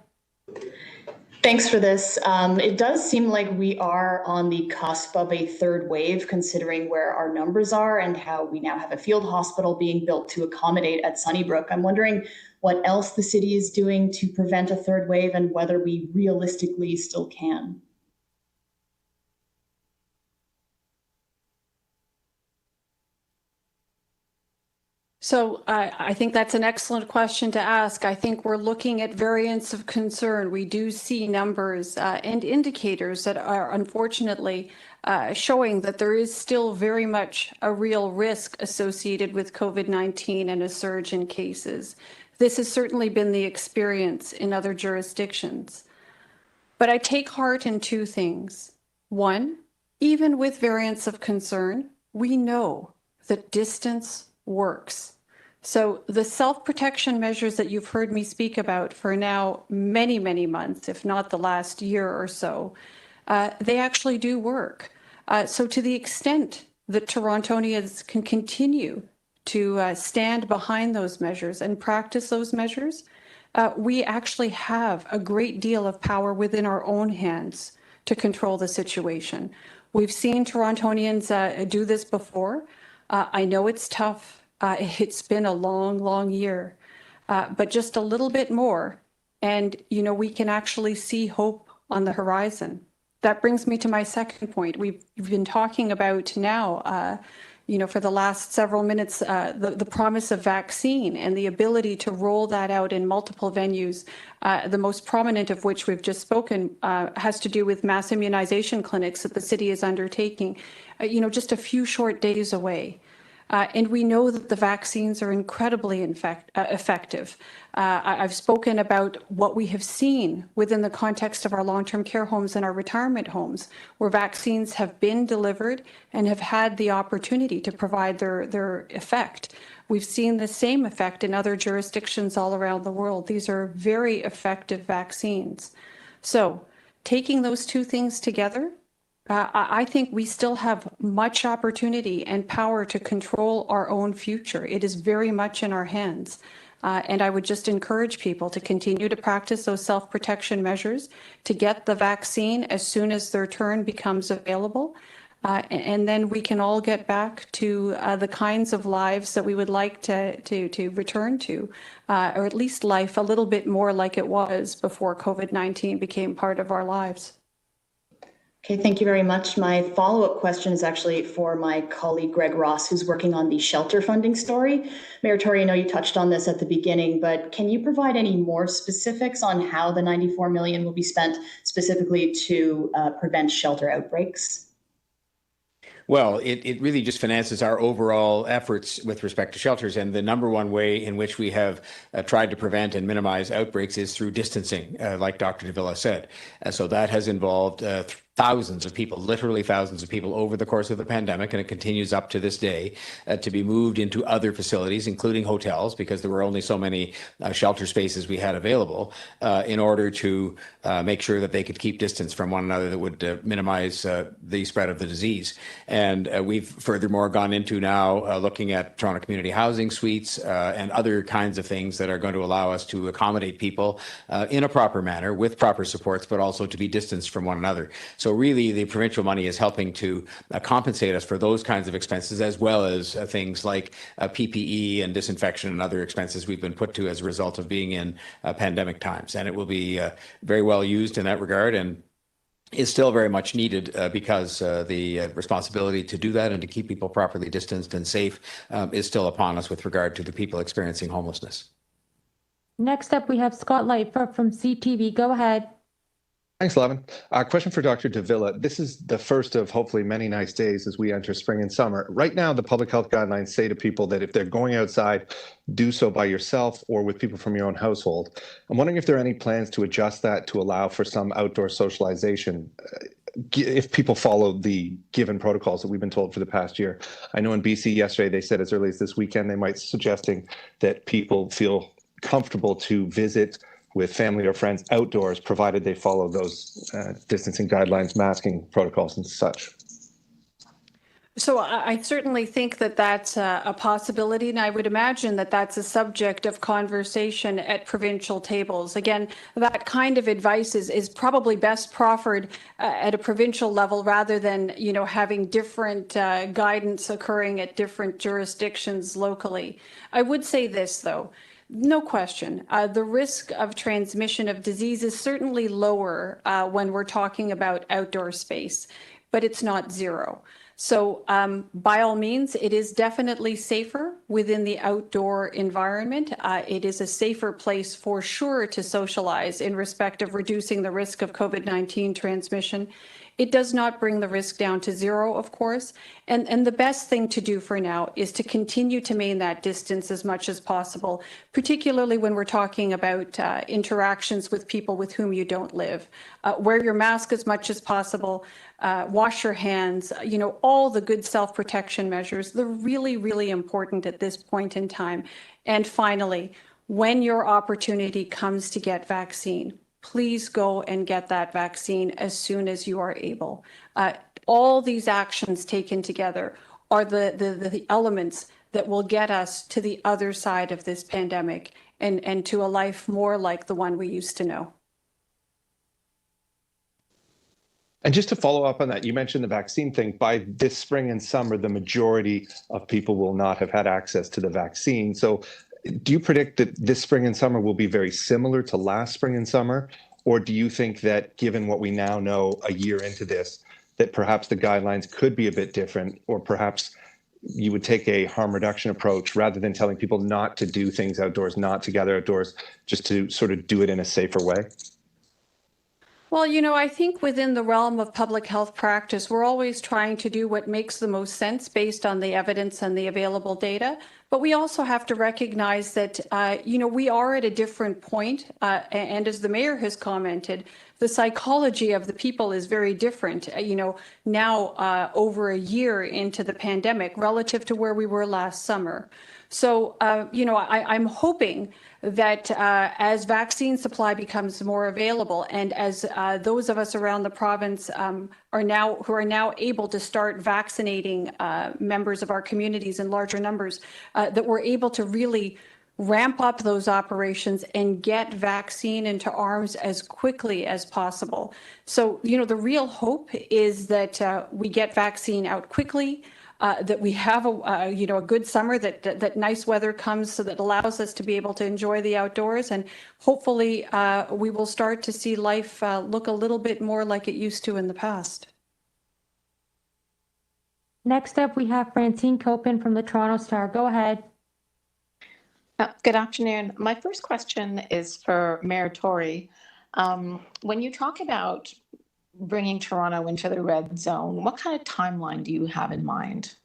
Speaker 9: Thanks for this. It does seem like we are on the cusp of a third wave, considering where our numbers are and how we now have a field hospital being built to accommodate at Sunnybrook. I'm wondering what else the city is doing to prevent a third wave and whether we realistically still can.
Speaker 4: So I think that's an excellent question to ask. I think we're looking at variants of concern. We do see numbers and indicators that are unfortunately showing that there is still very much a real risk associated with COVID-19 and a surge in cases. This has certainly been the experience in other jurisdictions. But I take heart in two things. One, even with variants of concern, we know that distance works. So the self-protection measures that you've heard me speak about for now many, many months, if not the last year or so, they actually do work. So to the extent that Torontonians can continue to stand behind those measures and practice those measures, we actually have a great deal of power within our own hands to control the situation. We've seen Torontonians do this before. I know it's tough. It's been a long, long year, but just a little bit more. And, we can actually see hope on the horizon. That brings me to my second point. We've been talking about now, for the last several minutes, the promise of vaccine and the ability to roll that out in multiple venues, the most prominent of which we've just spoken has to do with mass immunization clinics that the city is undertaking, just a few short days away. And we know that the vaccines are incredibly effective. I've spoken about what we have seen within the context of our long-term care homes and our retirement homes, where vaccines have been delivered and have had the opportunity to provide their effect. We've seen the same effect in other jurisdictions all around the world. These are very effective vaccines. So taking those two things together, I think we still have much opportunity and power to control our own future. It is very much in our hands. And I would just encourage people to continue to practice those self-protection measures, to get the vaccine as soon as their turn becomes available. And then we can all get back to the kinds of lives that we would like to return to, or at least life a little bit more like it was before COVID-19 became part of our lives.
Speaker 9: Okay, thank you very much. My follow-up question is actually for my colleague Greg Ross, who's working on the shelter funding story. Mayor Tory, I know you touched on this at the beginning, but can you provide any more specifics on how the $94 million will be spent specifically to prevent shelter outbreaks?
Speaker 2: Well, it really just finances our overall efforts with respect to shelters. And the number one way in which we have tried to prevent and minimize outbreaks is through distancing, like Dr. Davila said. So that has involved thousands of people, literally thousands of people over the course of the pandemic, and it continues up to this day, to be moved into other facilities, including hotels, because there were only so many shelter spaces we had available, in order to make sure that they could keep distance from one another that would minimize the spread of the disease. And we've furthermore gone into now looking at Toronto community housing suites and other kinds of things that are going to allow us to accommodate people in a proper manner with proper supports, but also to be distanced from one another. So really, the provincial money is helping to compensate us for those kinds of expenses, as well as things like PPE and disinfection and other expenses we've been put to as a result of being in pandemic times. And it will be very well used in that regard, and is still very much needed because the responsibility to do that and to keep people properly distanced and safe is still upon us with regard to the people experiencing homelessness.
Speaker 1: Next up, we have Scott Lightfoot from CTV. Go ahead.
Speaker 10: Thanks, Levin. Question for Dr. Davila. This is the first of hopefully many nice days as we enter spring and summer. Right now, the public health guidelines say to people that if they're going outside, do so by yourself or with people from your own household. I'm wondering if there are any plans to adjust that to allow for some outdoor socialization if people follow the given protocols that we've been told for the past year. I know in BC yesterday, they said as early as this weekend, they might be suggesting that people feel comfortable to visit with family or friends outdoors, provided they follow those distancing guidelines, masking protocols and such.
Speaker 4: So I certainly think that that's a possibility, and I would imagine that that's a subject of conversation at provincial tables. Again, that kind of advice is probably best proffered at a provincial level rather than, having different guidance occurring at different jurisdictions locally. I would say this, though. No question. The risk of transmission of disease is certainly lower when we're talking about outdoor space, but it's not zero. So by all means, it is definitely safer within the outdoor environment. It is a safer place for sure to socialize in respect of reducing the risk of COVID-19 transmission. It does not bring the risk down to zero, of course. And the best thing to do for now is to continue to maintain that distance as much as possible, particularly when we're talking about interactions with people with whom you don't live. Wear your mask as much as possible, wash your hands, all the good self-protection measures. They're really, really important at this point in time. And finally, when your opportunity comes to get vaccine, please go and get that vaccine as soon as you are able. All these actions taken together are the elements that will get us to the other side of this pandemic and to a life more like the one we used to know.
Speaker 10: And just to follow up on that, you mentioned the vaccine thing. By this spring and summer, the majority of people will not have had access to the vaccine. So do you predict that this spring and summer will be very similar to last spring and summer? Or do you think that given what we now know a year into this, that perhaps the guidelines could be a bit different, or perhaps you would take a harm reduction approach rather than telling people not to do things outdoors, not to gather outdoors, just to sort of do it in a safer way?
Speaker 4: Well, I think within the realm of public health practice, we're always trying to do what makes the most sense based on the evidence and the available data. But we also have to recognize that, we are at a different point. And as the mayor has commented, the psychology of the people is very different, now over a year into the pandemic relative to where we were last summer. So, I'm hoping that as vaccine supply becomes more available and as those of us around the province who are now able to start vaccinating members of our communities in larger numbers, that we're able to really ramp up those operations and get vaccine into arms as quickly as possible. So, the real hope is that we get vaccine out quickly, that we have a good summer, that nice weather comes so that allows us to be able to enjoy the outdoors, and hopefully we will start to see life look a little bit more like it used to in the past.
Speaker 1: Next up, we have Francine Copin from the Toronto Star. Go ahead.
Speaker 11: Good afternoon. My first question is for Mayor Tory. When you talk about bringing Toronto into the red zone, what kind of timeline do you have in mind?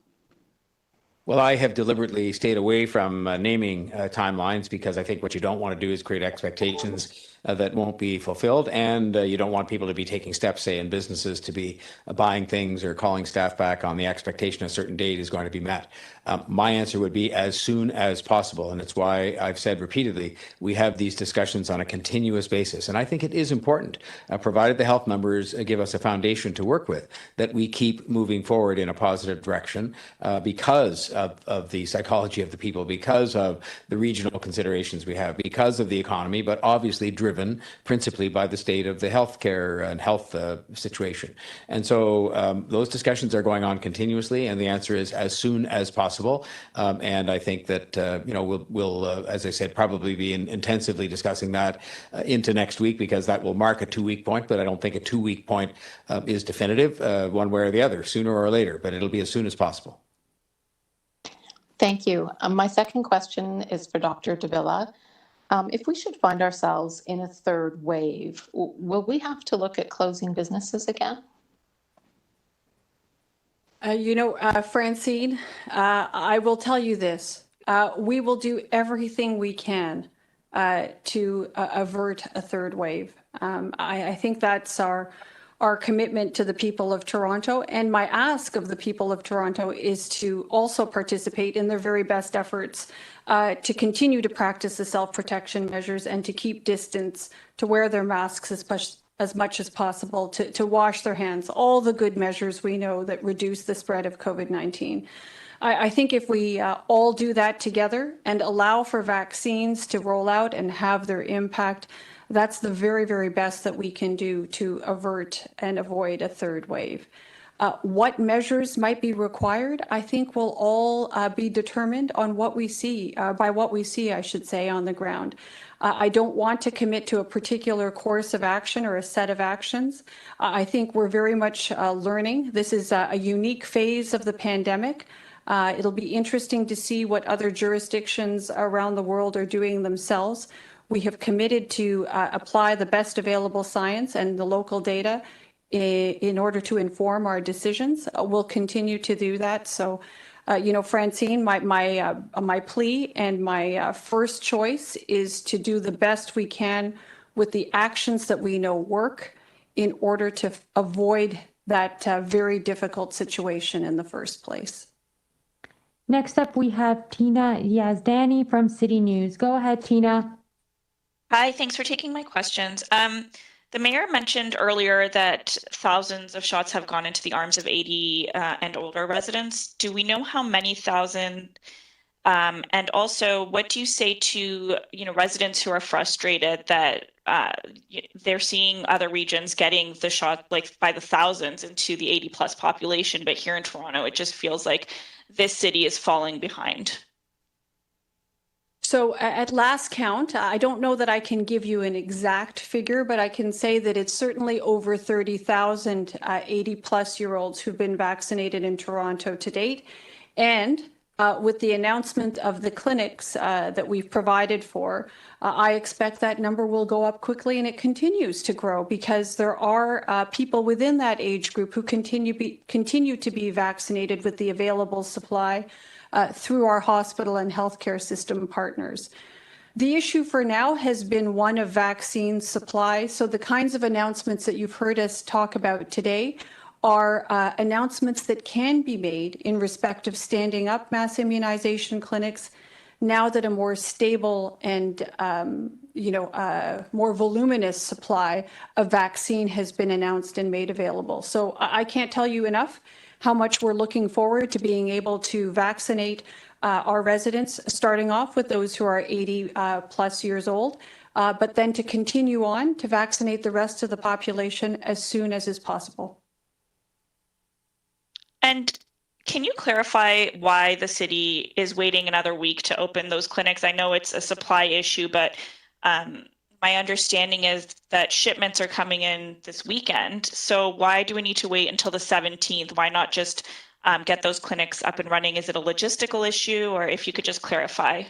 Speaker 2: Well, I have deliberately stayed away from naming timelines because I think what you don't want to do is create expectations that won't be fulfilled. And you don't want people to be taking steps, say, in businesses to be buying things or calling staff back on the expectation a certain date is going to be met. My answer would be as soon as possible. And it's why I've said repeatedly, we have these discussions on a continuous basis. And I think it is important, provided the health numbers give us a foundation to work with, that we keep moving forward in a positive direction because of the psychology of the people, because of the regional considerations we have, because of the economy, but obviously driven principally by the state of the healthcare and health situation. And so those discussions are going on continuously, and the answer is as soon as possible. And I think that, we'll as I said, probably be intensively discussing that into next week, because that will mark a 2-week point, but I don't think a 2-week point is definitive one way or the other, sooner or later, but it'll be as soon as possible.
Speaker 11: Thank you. My second question is for Dr. Davila. If we should find ourselves in a third wave, will we have to look at closing businesses again?
Speaker 4: Francine, I will tell you this. We will do everything we can to avert a third wave. I think that's our commitment to the people of Toronto. And my ask of the people of Toronto is to also participate in their very best efforts to continue to practice the self-protection measures and to keep distance, to wear their masks as much as possible, to wash their hands, all the good measures we know that reduce the spread of COVID-19. I think if we all do that together and allow for vaccines to roll out and have their impact, that's the very, very best that we can do to avert and avoid a third wave. What measures might be required, I think will all be determined on what we see, by what we see, I should say, on the ground. I don't want to commit to a particular course of action or a set of actions. I think we're very much learning. This is a unique phase of the pandemic. It'll be interesting to see what other jurisdictions around the world are doing themselves. We have committed to apply the best available science and the local data in order to inform our decisions. We'll continue to do that. So, Francine, my plea and my first choice is to do the best we can with the actions that we know work in order to avoid that very difficult situation in the first place.
Speaker 1: Next up, we have Tina Yazdani from City News. Go ahead, Tina.
Speaker 12: Hi, thanks for taking my questions. The mayor mentioned earlier that thousands of shots have gone into the arms of 80 and older residents. Do we know how many thousand? And also, what do you say to residents who are frustrated that they're seeing other regions getting the shot like by the thousands into the 80 plus population, but here in Toronto, it just feels like this city is falling behind?
Speaker 4: So at last count, I don't know that I can give you an exact figure, but I can say that it's certainly over 30,000 80-plus-year-olds who've been vaccinated in Toronto to date. And with the announcement of the clinics that we've provided for, I expect that number will go up quickly, and it continues to grow because there are people within that age group who continue to be vaccinated with the available supply through our hospital and healthcare system partners. The issue for now has been one of vaccine supply. So the kinds of announcements that you've heard us talk about today are announcements that can be made in respect of standing up mass immunization clinics now that a more stable and more voluminous supply of vaccine has been announced and made available. So I can't tell you enough how much we're looking forward to being able to vaccinate our residents, starting off with those who are 80 plus years old, but then to continue on to vaccinate the rest of the population as soon as is possible.
Speaker 12: And can you clarify why the city is waiting another week to open those clinics? I know it's a supply issue, but my understanding is that shipments are coming in this weekend. So why do we need to wait until the 17th? Why not just get those clinics up and running? Is it a logistical issue, or if you could just clarify?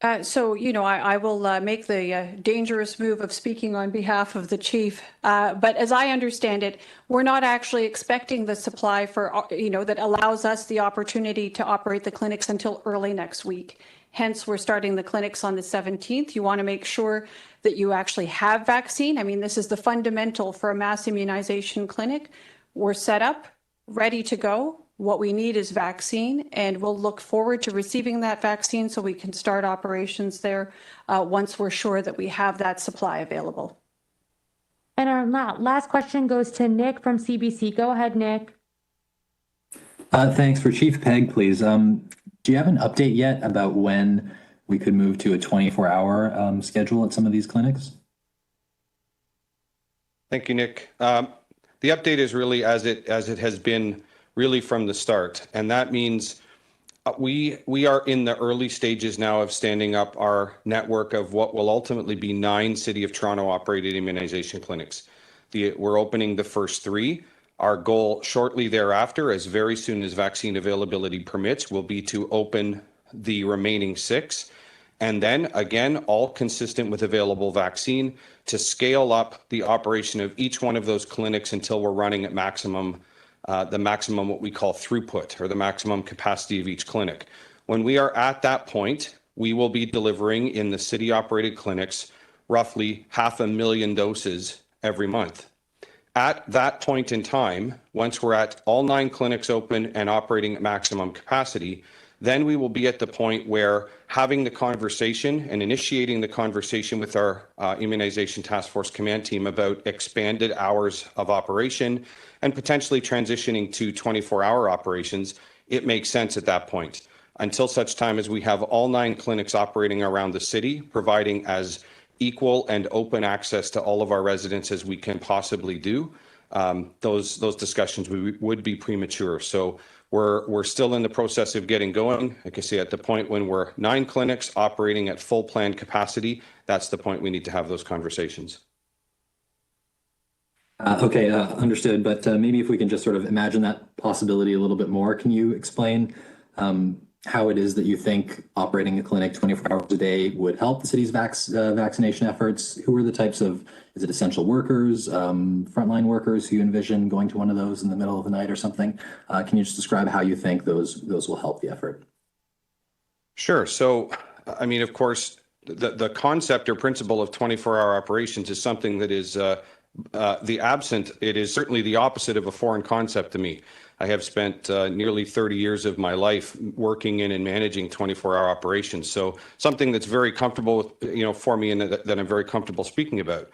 Speaker 4: I will make the dangerous move of speaking on behalf of the chief. But as I understand it, we're not actually expecting the supply for, that allows us the opportunity to operate the clinics until early next week. Hence, we're starting the clinics on the 17th. You want to make sure that you actually have vaccine. I mean, this is the fundamental for a mass immunization clinic. We're set up, ready to go. What we need is vaccine, and we'll look forward to receiving that vaccine so we can start operations there once we're sure that we have that supply available.
Speaker 1: And our last question goes to Nick from CBC. Go ahead, Nick.
Speaker 13: Thanks. For Chief Pegg, please. Do you have an update yet about when we could move to a 24-hour schedule at some of these clinics?
Speaker 3: Thank you, Nick. The update is really as it has been really from the start, and that means we are in the early stages now of standing up our network of what will ultimately be 9 City of Toronto operated immunization clinics. We're opening the first 3. Our goal shortly thereafter, as very soon as vaccine availability permits, will be to open the remaining 6. And then again, all consistent with available vaccine, to scale up the operation of each one of those clinics until we're running at maximum, the maximum what we call throughput, or the maximum capacity of each clinic. When we are at that point, we will be delivering in the city operated clinics roughly 500,000 doses every month. At that point in time, once we're at all 9 clinics open and operating at maximum capacity, then we will be at the point where having the conversation and initiating the conversation with our immunization task force command team about expanded hours of operation and potentially transitioning to 24-hour operations, it makes sense at that point. Until such time as we have all 9 clinics operating around the city, providing as equal and open access to all of our residents as we can possibly do, those discussions would be premature. So we're still in the process of getting going. Like I say, at the point when we're 9 clinics operating at full planned capacity, that's the point we need to have those conversations.
Speaker 13: Okay, understood. But maybe if we can just sort of imagine that possibility a little bit more, can you explain how it is that you think operating a clinic 24 hours a day would help the city's vaccination efforts? Who are the types of, is it essential workers, frontline workers who you envision going to one of those in the middle of the night or something? Can you just describe how you think those will help the effort?
Speaker 3: Sure. So, I mean, of course, the concept or principle of 24-hour operations is something that is it is certainly the opposite of a foreign concept to me. I have spent nearly 30 years of my life working in and managing 24-hour operations. So something that's very comfortable, for me, and that I'm very comfortable speaking about.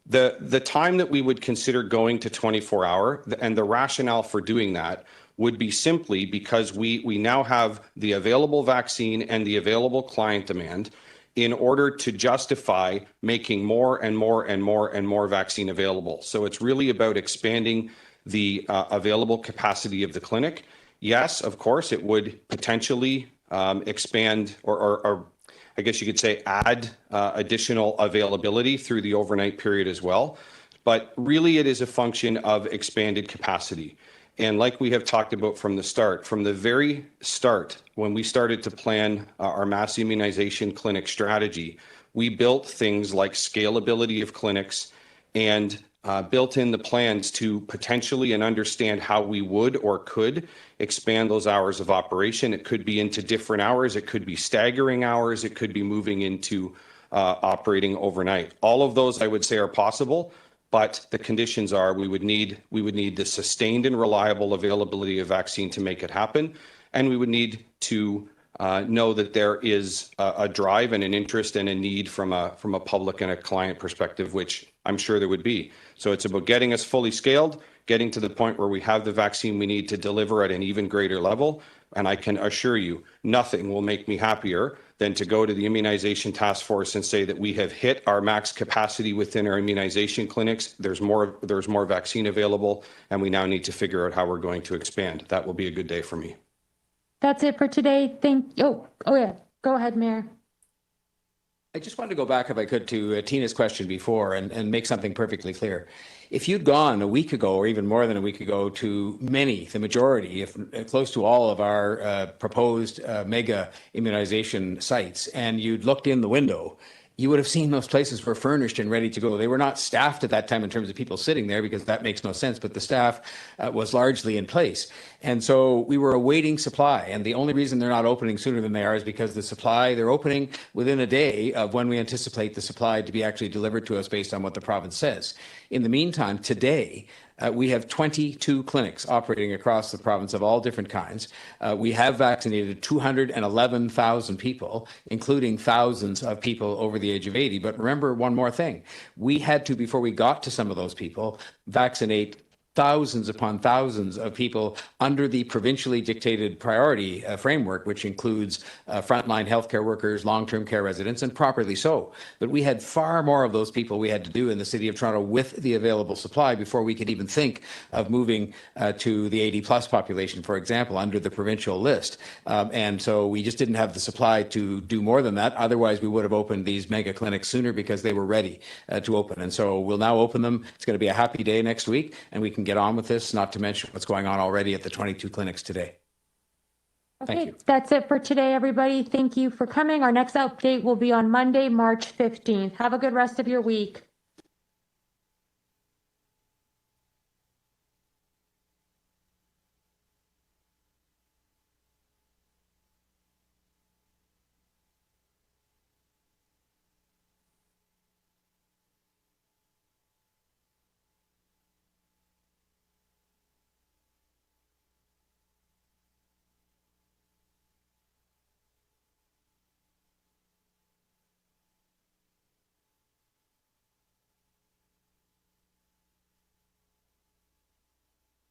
Speaker 3: The time that we would consider going to 24-hour and the rationale for doing that would be simply because we now have the available vaccine and the available client demand in order to justify making more and more and more and more vaccine available. So it's really about expanding the available capacity of the clinic. Yes, of course, it would potentially expand or I guess you could say add additional availability through the overnight period as well. But really it is a function of expanded capacity. And like we have talked about from the very start, when we started to plan our mass immunization clinic strategy, we built things like scalability of clinics and built in the plans to potentially and understand how we would or could expand those hours of operation. It could be into different hours. It could be staggering hours. It could be moving into operating overnight. All of those, I would say, are possible. But the conditions are we would need the sustained and reliable availability of vaccine to make it happen. And we would need to know that there is a drive and an interest and a need from a public and a client perspective, which I'm sure there would be. So it's about getting us fully scaled, getting to the point where we have the vaccine we need to deliver at an even greater level. And I can assure you, nothing will make me happier than to go to the immunization task force and say that we have hit our max capacity within our immunization clinics. There's more vaccine available, and we now need to figure out how we're going to expand. That will be a good day for me.
Speaker 1: That's it for today. Oh yeah. Go ahead, Mayor.
Speaker 2: I just wanted to go back, if I could, to Tina's question before and make something perfectly clear. If you'd gone a week ago, or even more than a week ago, to the majority, if close to all of our proposed mega immunization sites, and you'd looked in the window, you would have seen those places were furnished and ready to go. They were not staffed at that time in terms of people sitting there, because that makes no sense, but the staff was largely in place. And so we were awaiting supply. And the only reason they're not opening sooner than they are is because the supply, they're opening within a day of when we anticipate the supply to be actually delivered to us based on what the province says. In the meantime, today, we have 22 clinics operating across the province of all different kinds. We have vaccinated 211,000 people, including thousands of people over the age of 80. But remember one more thing. We had to, before we got to some of those people, vaccinate thousands upon thousands of people under the provincially dictated priority framework, which includes frontline healthcare workers, long-term care residents, and properly so. But we had far more of those people we had to do in the City of Toronto with the available supply before we could even think of moving to the 80-plus population, for example, under the provincial list. And so we just didn't have the supply to do more than that. Otherwise, we would have opened these mega clinics sooner because they were ready to open. And so we'll now open them. It's going to be a happy day next week, and we can get on with this, not to mention what's going on already at the 22 clinics today. Thank
Speaker 1: Okay,
Speaker 2: you.
Speaker 1: that's it for today, everybody. Thank you for coming. Our next update will be on Monday, March 15th. Have a good rest of your week.